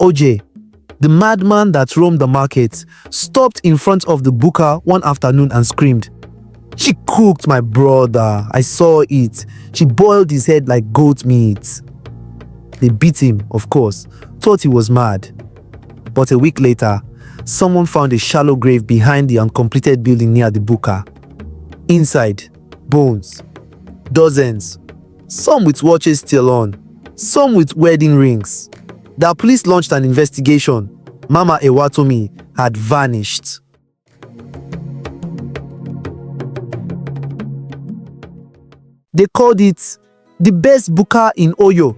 OJ, the madman that roamed the market, stopped in front of the buka one afternoon and screamed, "She cooked my brother. I saw it. She boiled his head like goat meat." They beat him, of course, thought he was mad. But a week later, someone found a shallow grave behind the uncompleted building near the buka. Inside, bones. Dozens. Some with watches still on. Some with wedding rings. The police launched an investigation. Mama Ewatomi had vanished. They called it the best buka in Oyo.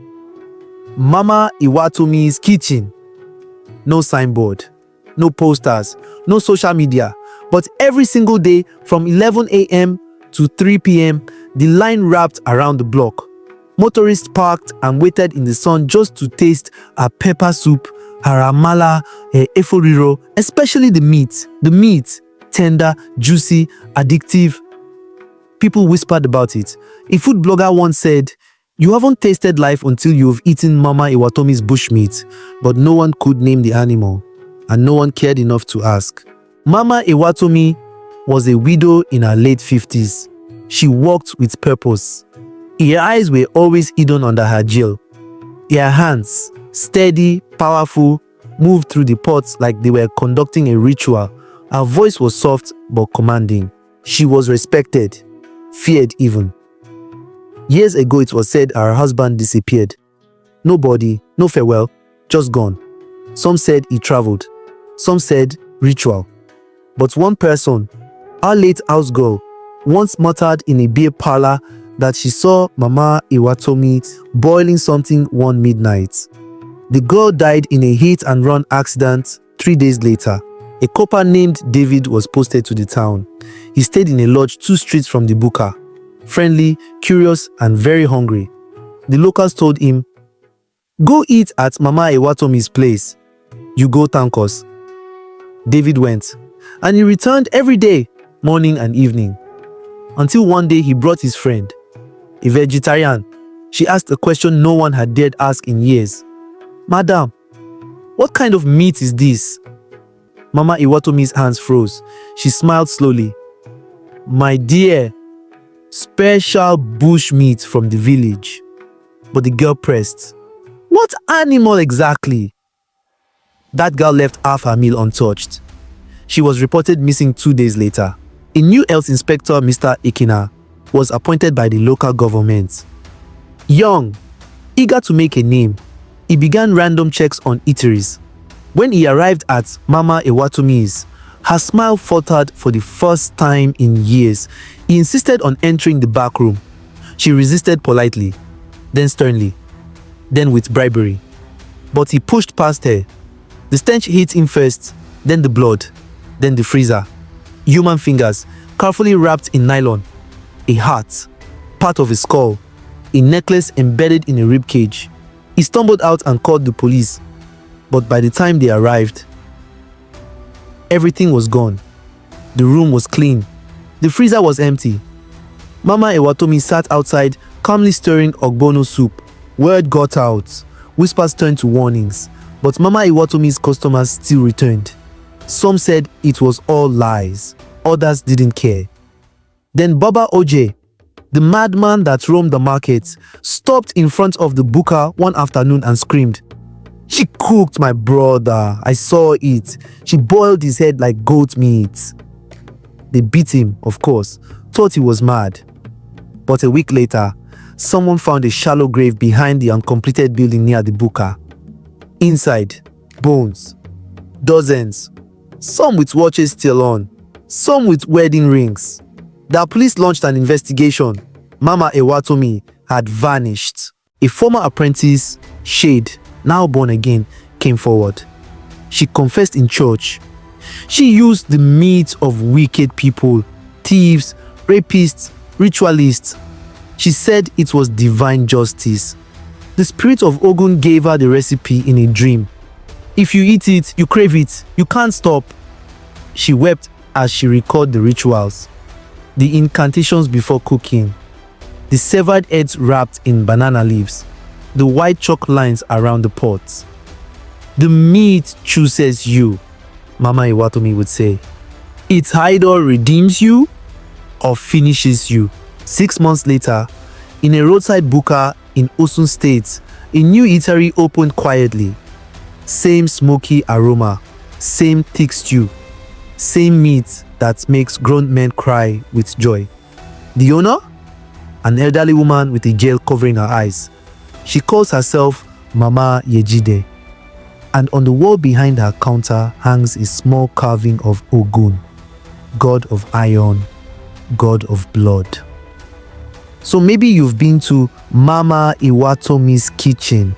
Mama Ewatomi'S kitchen. No signboard, no posters, no social media. But every single day from 11 a.m. to 3 p.m., the line wrapped around the block. Motorists parked and waited in the sun just to taste her pepper soup, her amala, her eforiro, especially the meat. The meat, tender, juicy, addictive. People whispered about it. A food blogger once said, "You haven't tasted life until you've eaten Mama Ewatomi'S bushmeat," but no one could name the animal, and no one cared enough to ask. Mama Ewatomi was a widow in her late 50s. She walked with purpose. Her eyes were always hidden under her gel. Her hands, steady, powerful, moved through the pots like they were conducting a ritual. Her voice was soft but commanding. She was respected, feared even. Years ago it was said her husband disappeared. No body, no farewell, just gone. Some said he traveled. Some said ritual. But one person, our late house girl, once muttered in a beer parlor that she saw Mama Ewatomi boiling something one midnight. The girl died in a hit-and-run accident 3 days later. A copper named David was posted to the town. He stayed in a lodge 2 streets from the buka. Friendly, curious, and very hungry. The locals told him, "Go eat at Mama Ewatomi'S place. You go thank us." David went, and he returned every day, morning and evening. Until one day he brought his friend, a vegetarian. She asked a question no one had dared ask in years. "Madam, what kind of meat is this?" Mama Ewatomi'S hands froze. She smiled slowly. "My dear, special bush meat from the village." But the girl pressed, "What animal exactly?" That girl left half her meal untouched. She was reported missing 2 days later. A new health inspector, Mr. Ikina, was appointed by the local government. Young, eager to make a name, he began random checks on eateries. When he arrived at Mama Ewatomi'S, her smile faltered for the first time in years. He insisted on entering the back room. She resisted politely, then sternly, then with bribery. But he pushed past her. The stench hit him first, then the blood, then the freezer. Human fingers, carefully wrapped in nylon. A heart, part of a skull, a necklace embedded in a rib cage. He stumbled out and called the police. But by the time they arrived, everything was gone. The room was clean. The freezer was empty. Mama Ewatomi sat outside, calmly stirring ogbono soup. Word got out. Whispers turned to warnings. But Mama Ewatomi'S customers still returned. Some said it was all lies. Others didn't care. Then Baba OJ, the madman that roamed the market, stopped in front of the buka one afternoon and screamed, "She cooked my brother. I saw it. She boiled his head like goat meat." They beat him, of course, thought he was mad. But a week later, someone found a shallow grave behind the uncompleted building near the buka. Inside, bones. Dozens. Some with watches still on. Some with wedding rings. The police launched an investigation. Mama Ewatomi had vanished. A former apprentice, Shade, now born again, came forward. She confessed in church. She used the meat of wicked people, thieves, rapists, ritualists. She said it was divine justice. The spirit of Ogun gave her the recipe in a dream. If you eat it, you crave it. You can't stop. She wept as she recalled the rituals, the incantations before cooking, the severed heads wrapped in banana leaves, the white chalk lines around the pots. The meat chooses you, Mama Ewatomi would say. It either redeems you or finishes you. 6 months later, in a roadside buka in Osun State, a new eatery opened quietly. Same smoky aroma, same thick stew, same meat that makes grown men cry with joy. The owner? An elderly woman with a gel covering her eyes. She calls herself Mama Yejide. And on the wall behind her counter hangs a small carving of Ogun, god of iron, god of blood. So maybe you've been to Mama Ewatomi'S kitchen.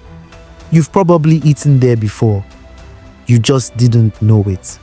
You've probably eaten there before. You just didn't know it.